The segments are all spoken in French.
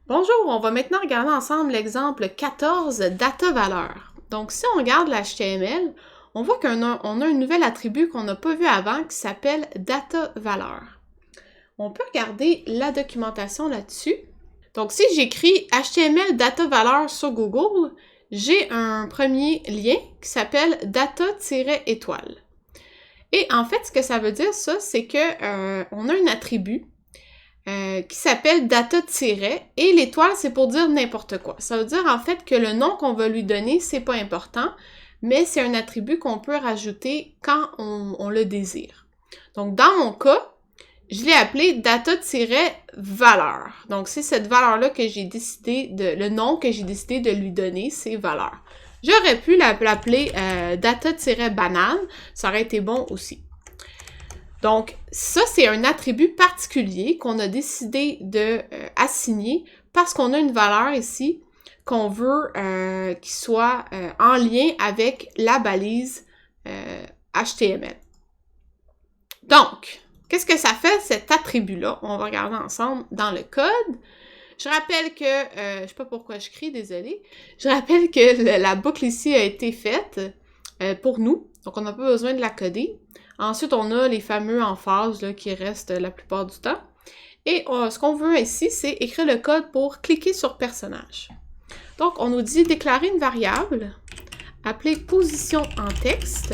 Bonjour, on va maintenant regarder ensemble l'exemple 14, data valeur. Donc, si on regarde l'HTML, on voit qu'on a un nouvel attribut qu'on n'a pas vu avant qui s'appelle data valeur. On peut regarder la documentation là-dessus. Donc, si j'écris HTML data valeur sur Google, j'ai un premier lien qui s'appelle data-étoile. Et en fait, ce que ça veut dire, ça, c'est que on a un attribut qui s'appelle data- et l'étoile, c'est pour dire n'importe quoi. Ça veut dire en fait que le nom qu'on va lui donner, c'est pas important, mais c'est un attribut qu'on peut rajouter quand on le désire. Donc, dans mon cas, je l'ai appelé data-valeur. Donc, c'est cette valeur-là que j'ai décidé le nom que j'ai décidé de lui donner, c'est valeur. J'aurais pu l'appeler data-banane, ça aurait été bon aussi. Donc, ça, c'est un attribut particulier qu'on a décidé de assigner parce qu'on a une valeur ici qu'on veut qui soit en lien avec la balise HTML. Donc, qu'est-ce que ça fait, cet attribut-là? On va regarder ensemble dans le code. Je rappelle que, je sais pas pourquoi je crie, désolée. Je rappelle que la boucle ici a été faite pour nous, donc on n'a pas besoin de la coder. Ensuite, on a les fameux emphases là, qui restent la plupart du temps. Et ce qu'on veut ici, c'est écrire le code pour cliquer sur personnage. Donc, on nous dit déclarer une variable, appeler position en texte,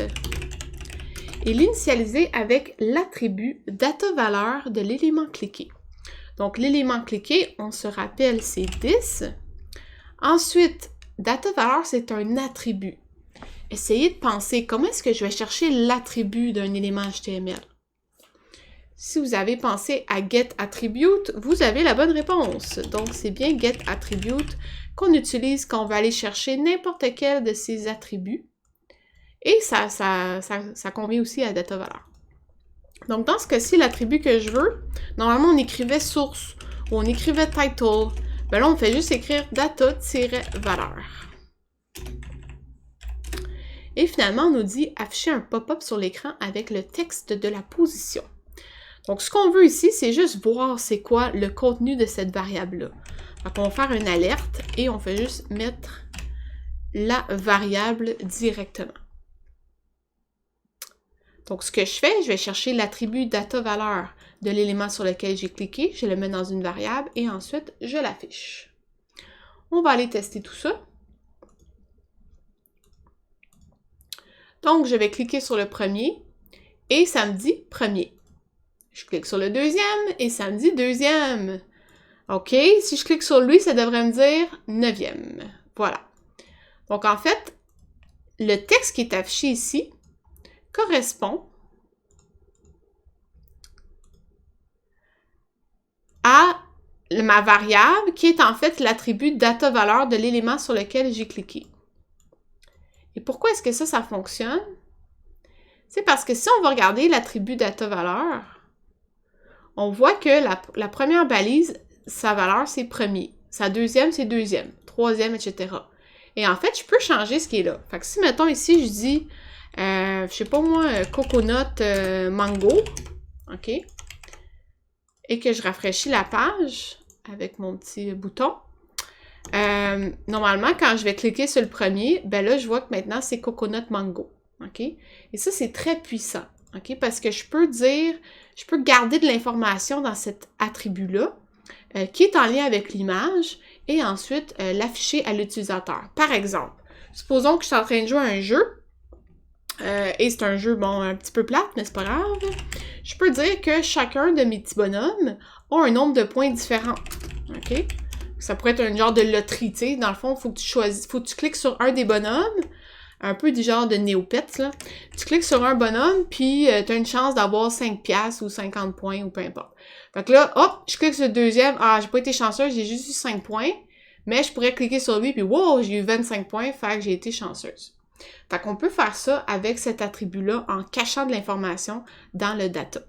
et l'initialiser avec l'attribut data-valeur de l'élément cliqué. Donc, l'élément cliqué, on se rappelle, c'est 10. Ensuite, data-valeur, c'est un attribut. Essayez de penser, comment est-ce que je vais chercher l'attribut d'un élément HTML? Si vous avez pensé à getAttribute, vous avez la bonne réponse. Donc, c'est bien getAttribute qu'on utilise quand on va aller chercher n'importe quel de ces attributs. Et ça convient aussi à data-valeur. Donc, dans ce cas-ci, l'attribut que je veux, normalement, on écrivait source ou on écrivait title. Ben là, on fait juste écrire data-valeur. Et finalement, on nous dit afficher un pop-up sur l'écran avec le texte de la position. Donc, ce qu'on veut ici, c'est juste voir c'est quoi le contenu de cette variable-là. Donc, on va faire une alerte et on fait juste mettre la variable directement. Donc, ce que je fais, je vais chercher l'attribut data-valeur de l'élément sur lequel j'ai cliqué, je le mets dans une variable et ensuite, je l'affiche. On va aller tester tout ça. Donc, je vais cliquer sur le premier et ça me dit premier. Je clique sur le deuxième et ça me dit deuxième. OK, si je clique sur lui, ça devrait me dire neuvième. Voilà. Donc, en fait, le texte qui est affiché ici correspond à ma variable qui est en fait l'attribut data-valeur de l'élément sur lequel j'ai cliqué. Et pourquoi est-ce que ça fonctionne? C'est parce que si on va regarder l'attribut data-valeur, on voit que la première balise, sa valeur, c'est premier. Sa deuxième, c'est deuxième. Troisième, etc. Et en fait, je peux changer ce qui est là. Fait que si, mettons, ici, je dis, je sais pas moi, coconut mango, OK? Et que je rafraîchis la page avec mon petit bouton, normalement, quand je vais cliquer sur le premier, ben là, je vois que maintenant, c'est coconut mango. OK? Et ça, c'est très puissant. OK? Parce que je peux garder de l'information dans cet attribut-là, qui est en lien avec l'image, et ensuite l'afficher à l'utilisateur. Par exemple, supposons que je suis en train de jouer à un jeu, et c'est un jeu, bon, un petit peu plate, mais c'est pas grave. Je peux dire que chacun de mes petits bonhommes a un nombre de points différents. OK? Ça pourrait être un genre de loterie, tu sais. Dans le fond, faut que tu cliques sur un des bonhommes, un peu du genre de Néopets, là. Tu cliques sur un bonhomme, puis tu as une chance d'avoir 5 piastres ou 50 points, ou peu importe. Fait que là, hop, je clique sur le deuxième. Ah, j'ai pas été chanceuse, j'ai juste eu 5 points. Mais je pourrais cliquer sur lui, puis wow, j'ai eu 25 points, fait que j'ai été chanceuse. Fait qu'on peut faire ça avec cet attribut-là en cachant de l'information dans le data.